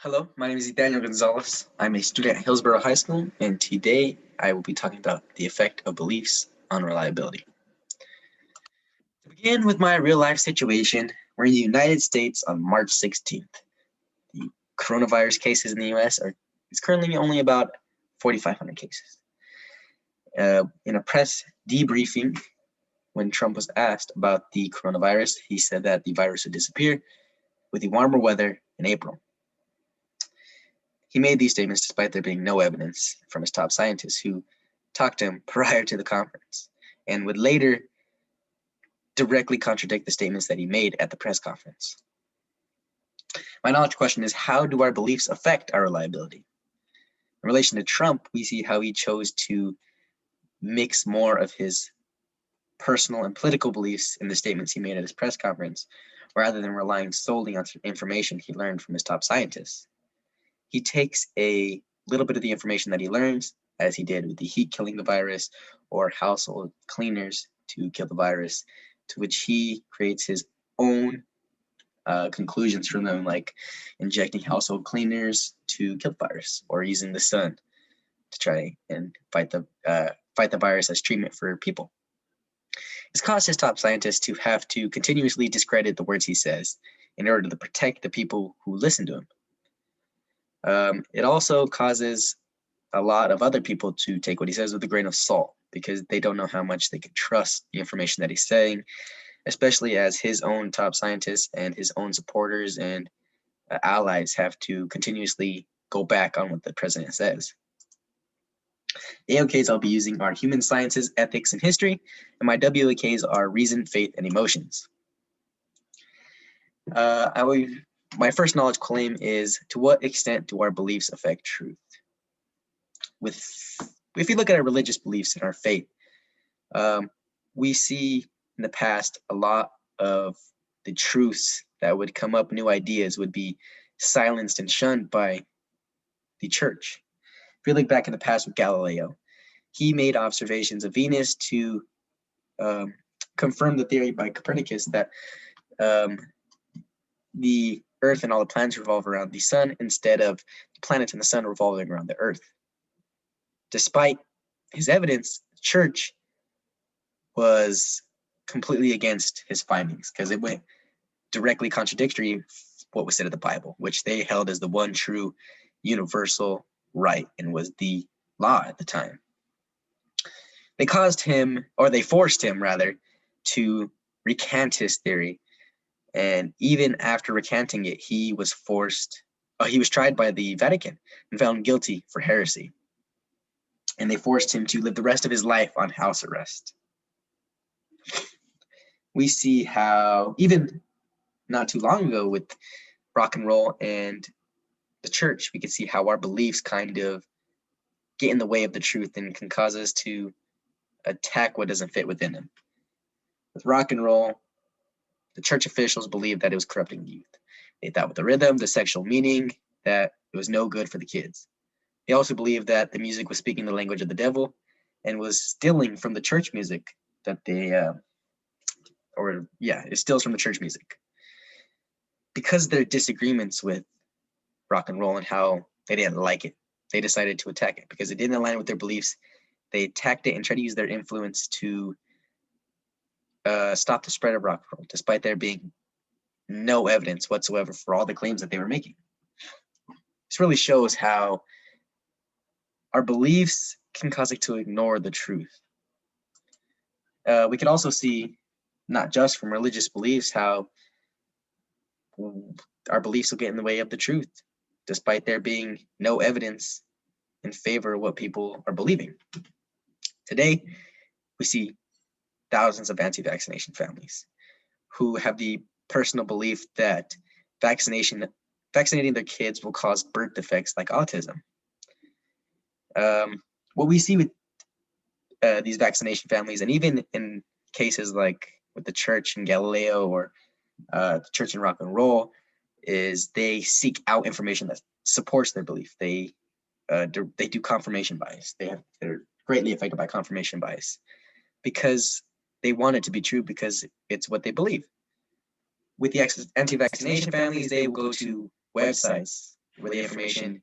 Hello, my name is Ethaniel Gonzalez. I'm a student at Hillsborough High School, and today I will be talking about the effect of beliefs on reliability. To begin with my real life situation, we're in the United States on March 16th. The coronavirus cases in the US is currently only about 4,500 cases. In a press debriefing, when Trump was asked about the coronavirus, he said that the virus would disappear with the warmer weather in April. He made these statements despite there being no evidence from his top scientists who talked to him prior to the conference and would later directly contradict the statements that he made at the press conference. My knowledge question is, how do our beliefs affect our reliability? In relation to Trump, we see how he chose to mix more of his personal and political beliefs in the statements he made at his press conference, rather than relying solely on information he learned from his top scientists. He takes a little bit of the information that he learns, as he did with the heat killing the virus or household cleaners to kill the virus, to which he creates his own conclusions from them, like injecting household cleaners to kill the virus or using the sun to try and fight the virus as treatment for people. This caused his top scientists to have to continuously discredit the words he says in order to protect the people who listen to him. It also causes a lot of other people to take what he says with a grain of salt because they don't know how much they can trust the information that he's saying, especially as his own top scientists and his own supporters and allies have to continuously go back on what the president says. The AOKs I'll be using are human sciences, ethics, and history, and my WAKs are reason, faith, and emotions. My first knowledge claim is, to what extent do our beliefs affect truth? If you look at our religious beliefs and our faith, we see in the past a lot of the truths that would come up, new ideas would be silenced and shunned by the church. If you look back in the past with Galileo, he made observations of Venus to confirm the theory by Copernicus that the Earth and all the planets revolve around the sun instead of the planets and the sun revolving around the Earth. Despite his evidence, the church was completely against his findings because it went directly contradictory what was said in the Bible, which they held as the one true universal right and was the law at the time. They forced him rather, to recant his theory. And even after recanting it, he was tried by the Vatican and found guilty for heresy. And they forced him to live the rest of his life on house arrest. We see how, even not too long ago with rock and roll and the church, we could see how our beliefs kind of get in the way of the truth and can cause us to attack what doesn't fit within them. With rock and roll, the church officials believed that it was corrupting youth. They thought with the rhythm, the sexual meaning, that it was no good for the kids. They also believed that the music was speaking the language of the devil and was stealing from the church music that it steals from the church music. Because of their disagreements with rock and roll and how they didn't like it, they decided to attack it because it didn't align with their beliefs. They attacked it and tried to use their influence to stop the spread of rock and roll, despite there being no evidence whatsoever for all the claims that they were making. This really shows how our beliefs can cause us to ignore the truth. We can also see, not just from religious beliefs, how our beliefs will get in the way of the truth, despite there being no evidence in favor of what people are believing. Today, we see thousands of anti-vaccination families who have the personal belief that vaccinating their kids will cause birth defects like autism. What we see with these vaccination families, and even in cases like with the church and Galileo or the church and rock and roll, is they seek out information that supports their belief. They do confirmation bias. They're greatly affected by confirmation bias because they want it to be true because it's what they believe. With the anti-vaccination families, they will go to websites where the information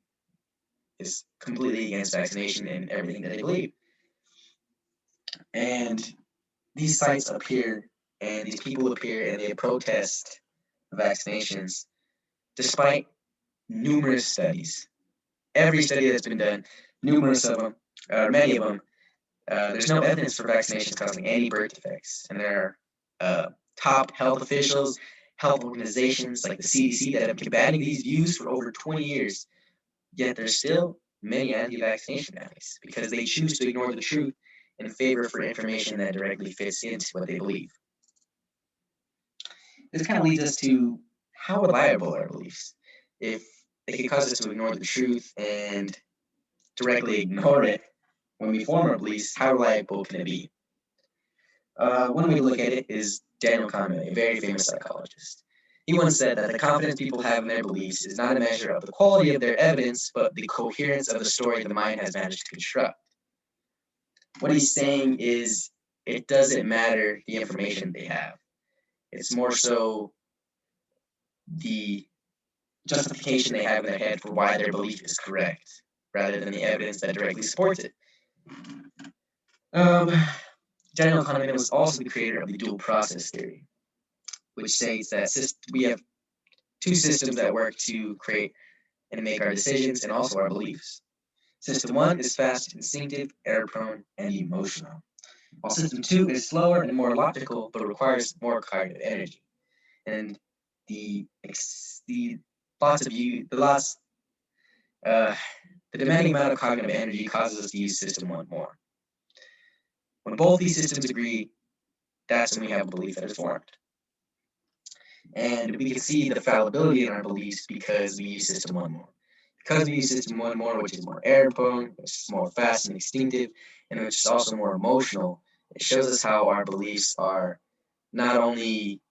is completely against vaccination and everything that they believe. And these sites appear, and these people appear, and they protest vaccinations despite numerous studies. Every study that's been done, numerous of them, many of them, there's no evidence for vaccinations causing any birth defects. And there are top health officials, health organizations like the CDC that have been combating these views for over 20 years. Yet there's still many anti-vaccination rallies because they choose to ignore the truth in favor for information that directly fits into what they believe. This kind of leads us to how reliable are beliefs? If they can cause us to ignore the truth and directly ignore it when we form our beliefs, how reliable can it be? One way to look at it is Daniel Kahneman, a very famous psychologist. He once said that the confidence people have in their beliefs is not a measure of the quality of their evidence, but the coherence of the story the mind has managed to construct. What he's saying is it doesn't matter the information they have. It's more so the justification they have in their head for why their belief is correct, rather than the evidence that directly supports it. Daniel Kahneman was also the creator of the dual process theory, which states that we have two systems that work to create and make our decisions and also our beliefs. System 1 is fast, instinctive, error-prone, and emotional, while System 2 is slower and more logical, but requires more cognitive energy. And the demanding amount of cognitive energy causes us to use System 1 more. When both these systems agree, that's when we have a belief that is formed. And we can see the fallibility in our beliefs because we use System 1 more. Because we use System 1 more, which is more error-prone, which is more fast and instinctive, and which is also more emotional, it shows us how our beliefs are not only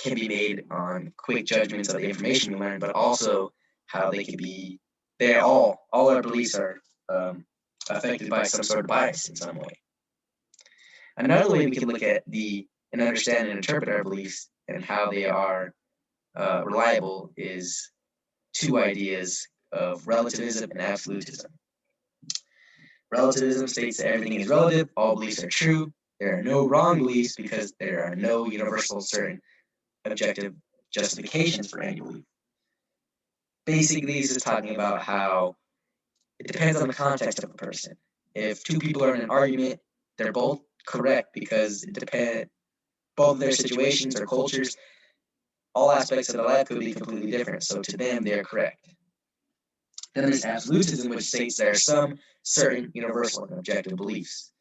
can be made on quick judgments of the information we learn, but also how they can be, all our beliefs are affected by some sort of bias in some way. Another way we can look at and understand and interpret our beliefs and how they are reliable is two ideas of relativism and absolutism. Relativism states that everything is relative, all beliefs are true, there are no wrong beliefs because there are no universal, certain, objective justifications for any belief. Basically, this is talking about how it depends on the context of a person. If two people are in an argument, they're both correct because both of their situations or cultures, all aspects of their life could be completely different. So to them, they are correct. Then there's absolutism, which states there are some certain universal and objective beliefs.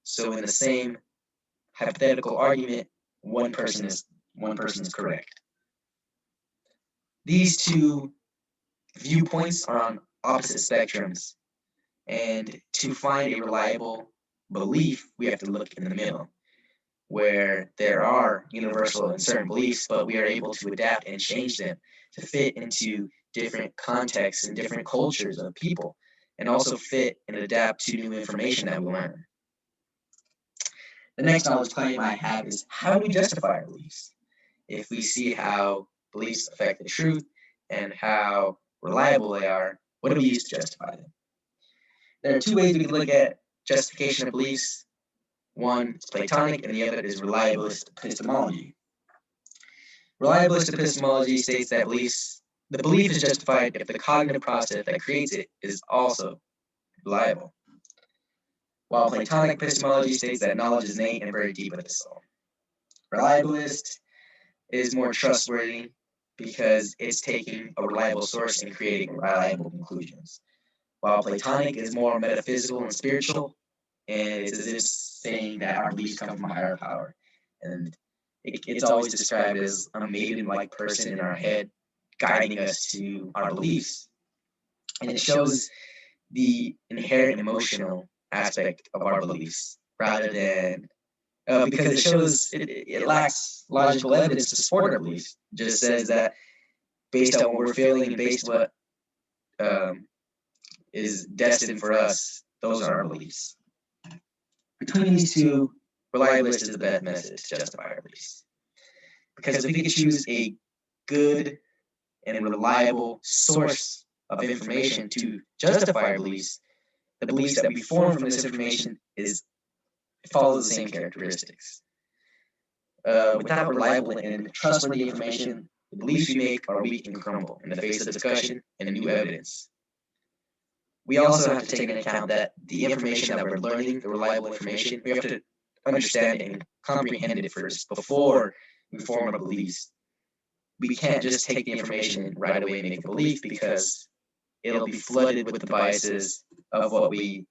So in the same hypothetical argument, one person is correct. These two viewpoints are on opposite spectrums, and to find a reliable belief, we have to look in the middle, where there are universal and certain beliefs, but we are able to adapt and change them to fit into different contexts and different cultures of people, and also fit and adapt to new information that we learn. The next knowledge claim I have is, how do we justify our beliefs? If we see how beliefs affect the truth and how reliable they are, what do we use to justify them? There are two ways we can look at justification of beliefs. One is Platonic, and the other is reliabilist epistemology. Reliabilist epistemology states that the belief is justified if the cognitive process that creates it is also reliable. While Platonic epistemology states that knowledge is innate and very deep within the soul. Reliabilist is more trustworthy because it's taking a reliable source and creating reliable conclusions. While Platonic is more metaphysical and spiritual, and it's as if saying that our beliefs come from a higher power. And it's always described as a maiden-like person in our head guiding us to our beliefs. And it shows the inherent emotional aspect of our beliefs rather than because it lacks logical evidence to support our beliefs. It just says that based on what we're feeling and based on what is destined for us, those are our beliefs. Between these two, reliabilist is the best method to justify our beliefs. Because if we could choose a good and reliable source of information to justify our beliefs, the beliefs that we form from this information follows the same characteristics. Without reliable and trustworthy information, the beliefs we make are weak and crumble in the face of discussion and new evidence. We also have to take into account that the information that we're learning, the reliable information, we have to understand and comprehend it first before we form our beliefs. We can't just take the information and right away make a belief, because it'll be flooded with the biases of what we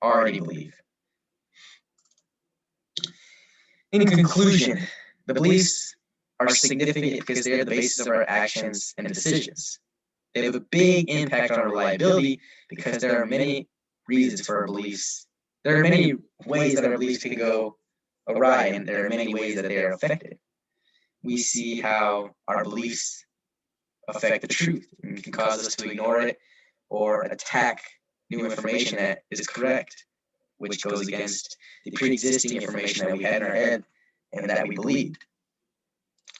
already believe. In conclusion, the beliefs are significant because they are the basis of our actions and decisions. They have a big impact on our reliability because there are many reasons for our beliefs. There are many ways that our beliefs can go awry, and there are many ways that they are affected. We see how our beliefs affect the truth and can cause us to ignore it or attack new information that is correct, which goes against the pre-existing information that we had in our head and that we believed.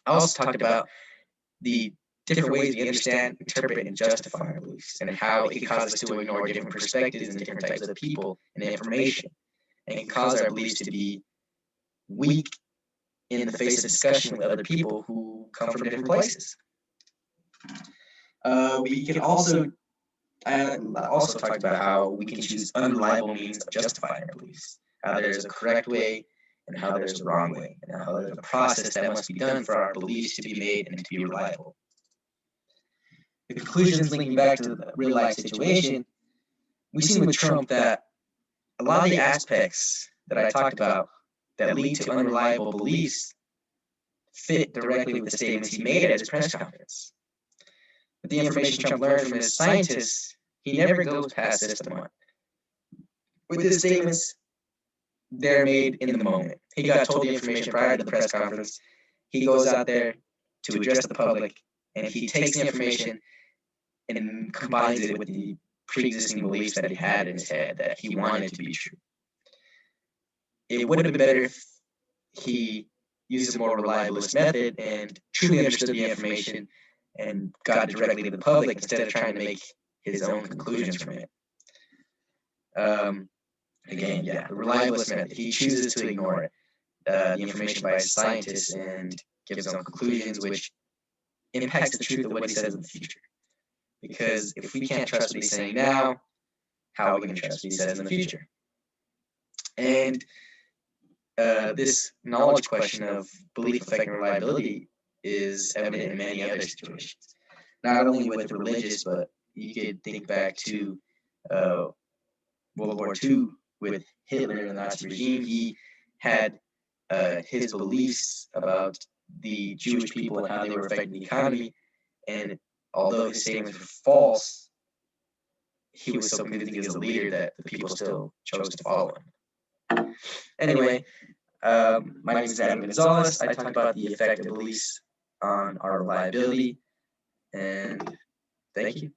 I also talked about the different ways we understand, interpret, and justify our beliefs, and how it can cause us to ignore different perspectives and different types of people and information, and it can cause our beliefs to be weak in the face of discussion with other people who come from different places. We can also talked about how we can choose unreliable means of justifying our beliefs, how there's a correct way and how there's a wrong way, and how there's a process that must be done for our beliefs to be made and to be reliable. The conclusions, linking back to the real life situation, we've seen with Trump that a lot of the aspects that I talked about that lead to unreliable beliefs fit directly with the statements he made at his press conference. With the information Trump learned from his scientists, he never goes past system one. With his statements, they're made in the moment. He got told the information prior to the press conference. He goes out there to address the public, and he takes the information and combines it with the pre-existing beliefs that he had in his head that he wanted to be true. It would have been better if he used a more reliablest method and truly understood the information and got it directly to the public instead of trying to make his own conclusions from it. Again, the reliablest method. He chooses to ignore it, the information by scientists, and gives his own conclusions, which impacts the truth of what he says in the future. Because if we can't trust what he's saying now, how are we going to trust what he says in the future? And this knowledge question of belief affecting reliability is evident in many other situations. Not only with religious, but you could think back to World War II with Hitler and the Nazi regime. He had his beliefs about the Jewish people and how they were affecting the economy, and although his statements were false, he was so convincing as a leader that the people still chose to follow him. Anyway, my name is Ethaniel Gonzalez. I talked about the effect of beliefs on our reliability, and thank you.